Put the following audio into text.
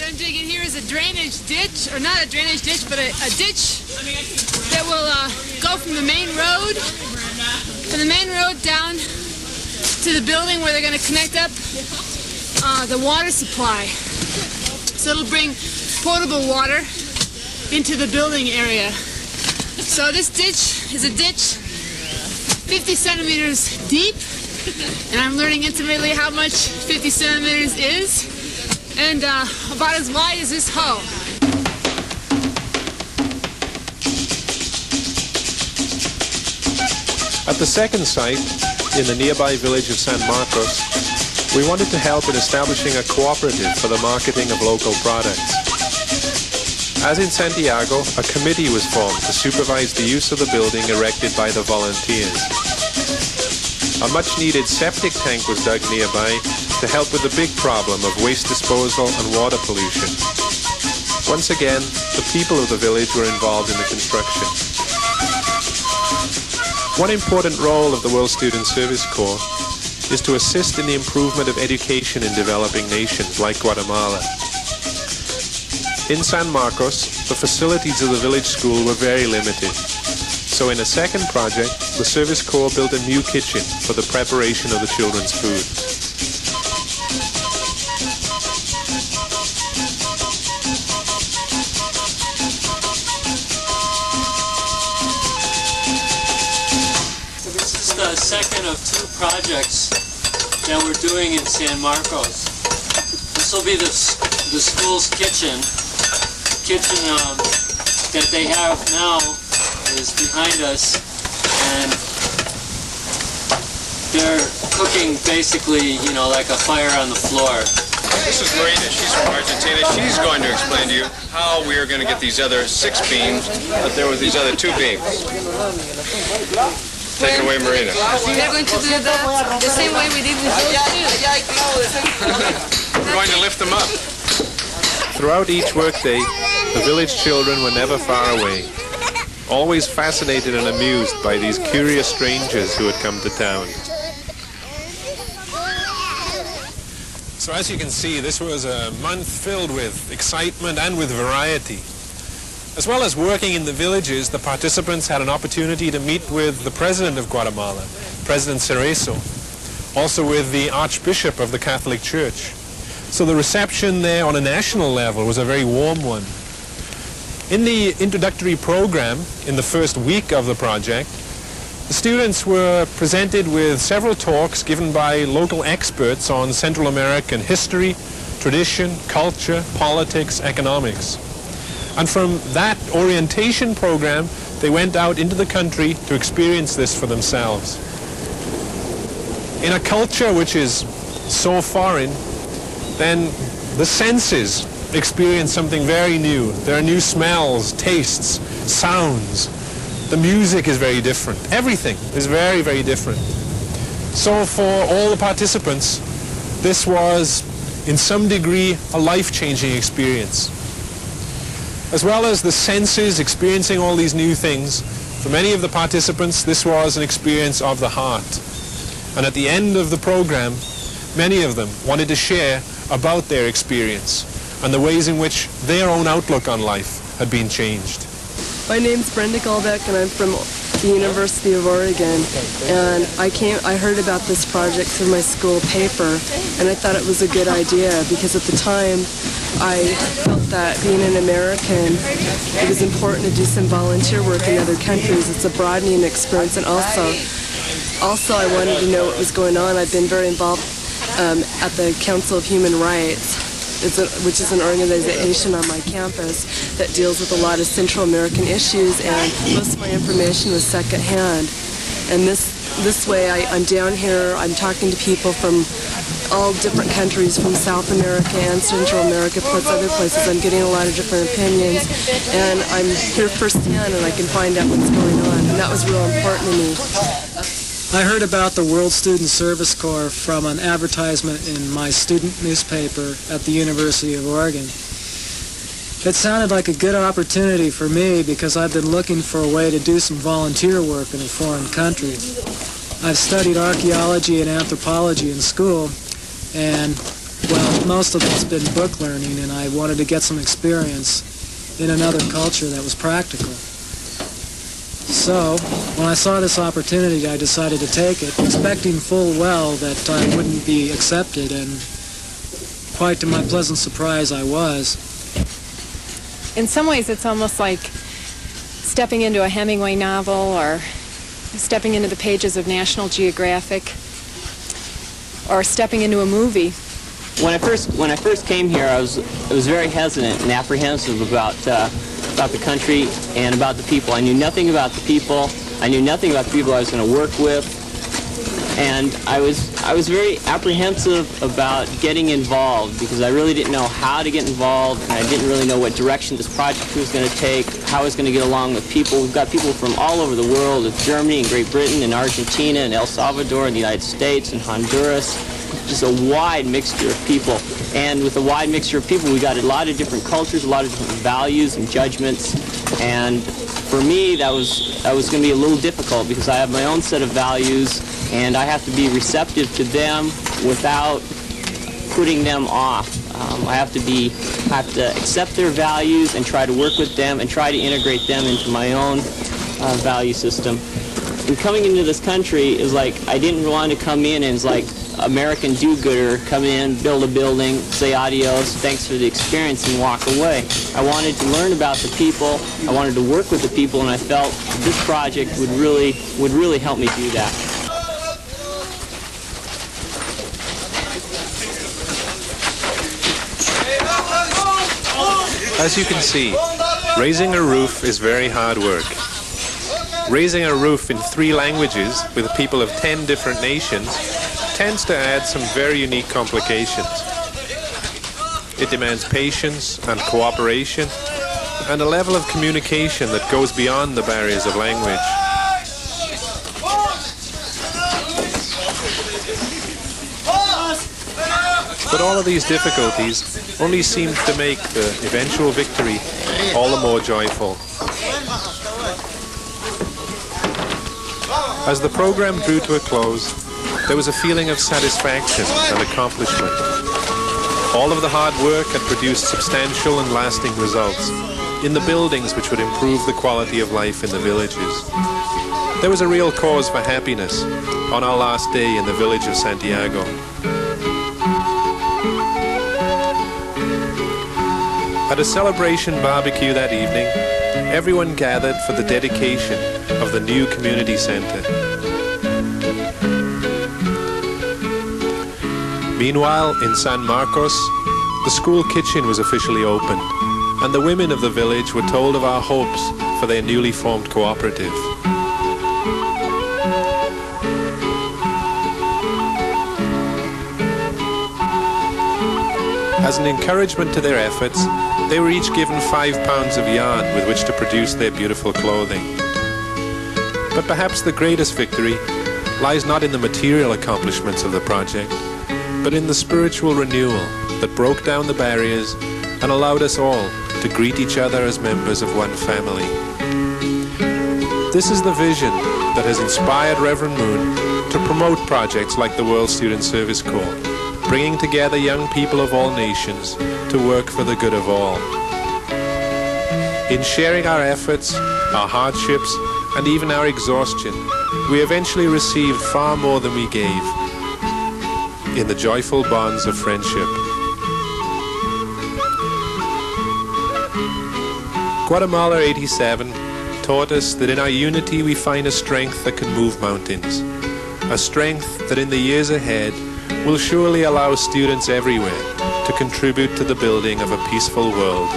I'm digging here is a drainage ditch, or not a drainage ditch, but a ditch that will go from the main road, down to the building where they're going to connect up the water supply. So it'll bring potable water into the building area. So this ditch is a ditch 50 centimeters deep, and I'm learning intimately how much 50 centimeters is, and about as wide as this hoe. At the second site, in the nearby village of San Marcos, we wanted to help in establishing a cooperative for the marketing of local products. As in Santiago, a committee was formed to supervise the use of the building erected by the volunteers. A much-needed septic tank was dug nearby to help with the big problem of waste disposal and water pollution. Once again, the people of the village were involved in the construction. One important role of the World Student Service Corps is to assist in the improvement of education in developing nations like Guatemala. In San Marcos, the facilities of the village school were very limited. So in a second project, the Service Corps built a new kitchen for the preparation of the children's food. So this is the second of two projects that we're doing in San Marcos. This will be the school's kitchen. The kitchen that they have now is behind us, and they're cooking basically, you know, like a fire on the floor. This is Marina. She's from Argentina. She's going to explain to you how we are going to get these other 6 beams, but there were these other 2 beams. Take it away, Marina. We're going to do the same way we did with those two. We're going to lift them up. Throughout each workday, the village children were never far away, always fascinated and amused by these curious strangers who had come to town. So as you can see, this was a month filled with excitement and with variety. As well as working in the villages, the participants had an opportunity to meet with the President of Guatemala, President Cerezo, also with the Archbishop of the Catholic Church. So the reception there on a national level was a very warm one. In the introductory program, in the first week of the project, the students were presented with several talks given by local experts on Central American history, tradition, culture, politics, economics. And from that orientation program, they went out into the country to experience this for themselves. In a culture which is so foreign, then the senses experience something very new. There are new smells, tastes, sounds. The music is very different. Everything is very, very different. So for all the participants, this was, in some degree, a life-changing experience. As well as the senses experiencing all these new things, for many of the participants, this was an experience of the heart. And at the end of the program, many of them wanted to share about their experience and the ways in which their own outlook on life had been changed. My name's Brenda Golbeck, and I'm from the University of Oregon. And I heard about this project through my school paper, and I thought it was a good idea because at the time I felt that being an American, it was important to do some volunteer work in other countries. It's a broadening experience, and also I wanted to know what was going on. I've been very involved at the Council of Human Rights, which is an organization on my campus that deals with a lot of Central American issues, and most of my information was secondhand. And this way, I'm down here, I'm talking to people from all different countries, from South America and Central America, plus other places. I'm getting a lot of different opinions, and I'm here firsthand, and I can find out what's going on, and that was real important to me. I heard about the World Student Service Corps from an advertisement in my student newspaper at the University of Oregon. It sounded like a good opportunity for me because I've been looking for a way to do some volunteer work in a foreign country. I've studied archaeology and anthropology in school, and well, most of it's been book learning, and I wanted to get some experience in another culture that was practical. So, when I saw this opportunity, I decided to take it, expecting full well that I wouldn't be accepted, and quite to my pleasant surprise, I was. In some ways, it's almost like stepping into a Hemingway novel or stepping into the pages of National Geographic or stepping into a movie. When I first came here, I was very hesitant and apprehensive about the country and about the people. I knew nothing about the people. I knew nothing about the people I was going to work with, and I was very apprehensive about getting involved because I really didn't know how to get involved, and I didn't really know what direction this project was going to take, how I was going to get along with people. We've got people from all over the world, of Germany and Great Britain and Argentina and El Salvador and the United States and Honduras. Just a wide mixture of people. And with a wide mixture of people, we got a lot of different cultures, a lot of different values and judgments. And for me, that was going to be a little difficult because I have my own set of values, and I have to be receptive to them without putting them off. I have to accept their values and try to work with them and try to integrate them into my own value system. And coming into this country is like, I didn't want to come in and it's like American do-gooder, come in, build a building, say adios, thanks for the experience, and walk away. I wanted to learn about the people, I wanted to work with the people, and I felt this project would really help me do that. As you can see, raising a roof is very hard work. Raising a roof in 3 languages with people of 10 different nations tends to add some very unique complications. It demands patience and cooperation and a level of communication that goes beyond the barriers of language. But all of these difficulties only seem to make the eventual victory all the more joyful. As the program drew to a close, there was a feeling of satisfaction and accomplishment. All of the hard work had produced substantial and lasting results in the buildings which would improve the quality of life in the villages. There was a real cause for happiness on our last day in the village of Santiago. At a celebration barbecue that evening, everyone gathered for the dedication of the new community center. Meanwhile, in San Marcos, the school kitchen was officially opened, and the women of the village were told of our hopes for their newly formed cooperative. As an encouragement to their efforts, they were each given 5 pounds of yarn with which to produce their beautiful clothing. But perhaps the greatest victory lies not in the material accomplishments of the project, but in the spiritual renewal that broke down the barriers and allowed us all to greet each other as members of one family. This is the vision that has inspired Reverend Moon to promote projects like the World Student Service Corps, bringing together young people of all nations to work for the good of all. In sharing our efforts, our hardships, and even our exhaustion, we eventually received far more than we gave in the joyful bonds of friendship. Guatemala 87 taught us that in our unity we find a strength that can move mountains, a strength that in the years ahead will surely allow students everywhere to contribute to the building of a peaceful world.